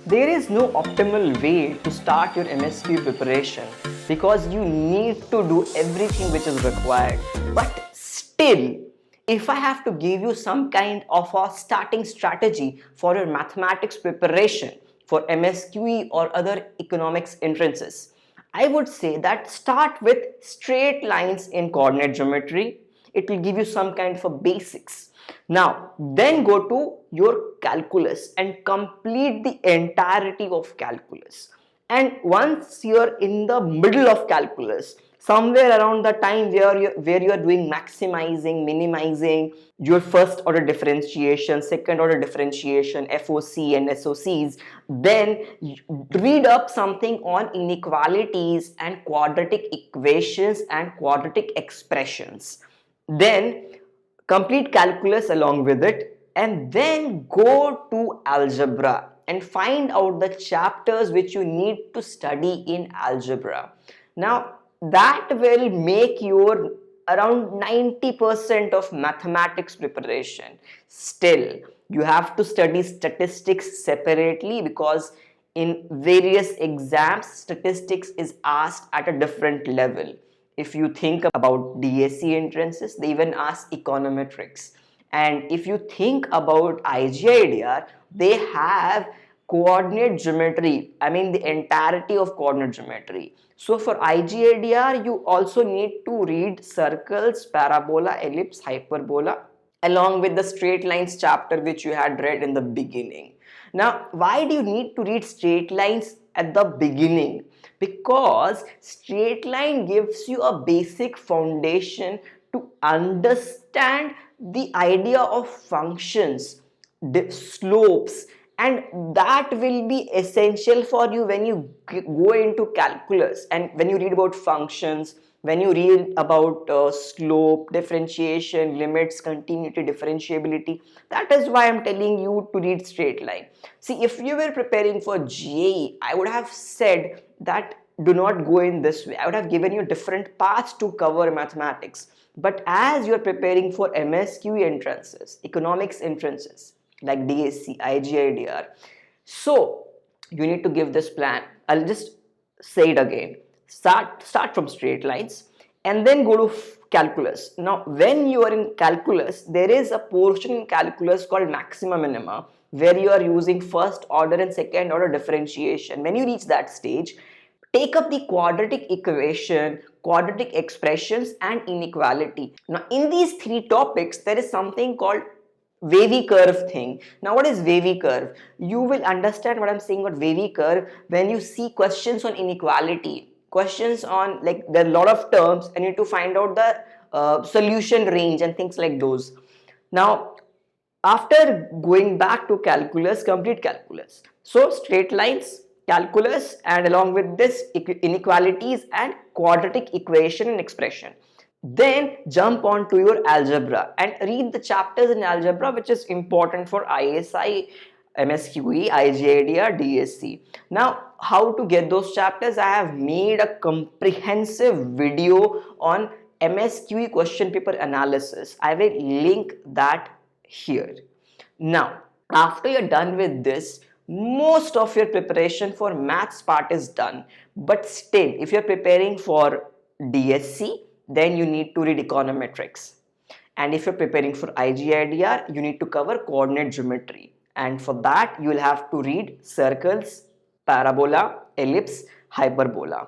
There is no optimal way to start your MSQ preparation because you need to do everything which is required. But still, if I have to give you some kind of a starting strategy for your mathematics preparation for MSQE or other economics entrances, I would say that start with straight lines in coordinate geometry. It will give you some kind of a basics. Now, then go to your calculus and complete the entirety of calculus. And once you're in the middle of calculus, somewhere around the time where you are doing maximizing, minimizing, your first order differentiation, second order differentiation, FOC and SOCs, then read up something on inequalities and quadratic equations and quadratic expressions. Then complete calculus along with it, and then go to algebra and find out the chapters which you need to study in algebra. Now that will make your around 90% of mathematics preparation. Still, you have to study statistics separately because in various exams statistics is asked at a different level. If you think about DSE entrances, they even ask econometrics. And if you think about IGIDR, they have coordinate geometry. I mean the entirety of coordinate geometry. So for IGIDR, you also need to read circles, parabola, ellipse, hyperbola, along with the straight lines chapter which you had read in the beginning. Now, why do you need to read straight lines at the beginning? Because straight line gives you a basic foundation to understand the idea of functions, slopes, and that will be essential for you when you go into calculus and when you read about functions, when you read about slope, differentiation, limits, continuity, differentiability. That is why I'm telling you to read straight line. See, if you were preparing for GAE, I would have said that do not go in this way. I would have given you different paths to cover mathematics. But as you're preparing for MSQE entrances, economics entrances, like DSE, IGIDR, so you need to give this plan. I'll just say it again. Start from straight lines and then go to calculus. Now, when you are in calculus, there is a portion in calculus called maxima minima where you are using first order and second order differentiation. When you reach that stage, take up the quadratic equation, quadratic expressions, and inequality. Now, in these three topics, there is something called wavy curve thing. Now, what is wavy curve? You will understand what I'm saying about wavy curve when you see questions on inequality, questions on, like, there are a lot of terms and you need to find out the solution range and things like those. Now, after going back to calculus, complete calculus. So straight lines, calculus, and along with this inequalities and quadratic equation and expression. Then jump on to your algebra and read the chapters in algebra which is important for ISI, MSQE, IGIDR, DSE. Now, how to get those chapters? I have made a comprehensive video on MSQE question paper analysis. I will link that here. Now, after you're done with this, most of your preparation for maths part is done. But still, if you're preparing for DSE, then you need to read econometrics. And if you're preparing for IGIDR, you need to cover coordinate geometry. And for that, you will have to read circles, parabola, ellipse, hyperbola.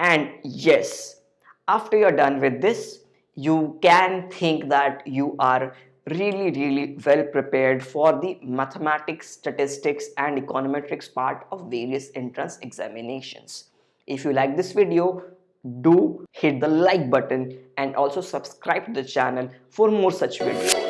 And yes, after you're done with this, you can think that you are really well prepared for the mathematics, statistics, and econometrics part of various entrance examinations. If you like this video, do hit the like button and also subscribe to the channel for more such videos.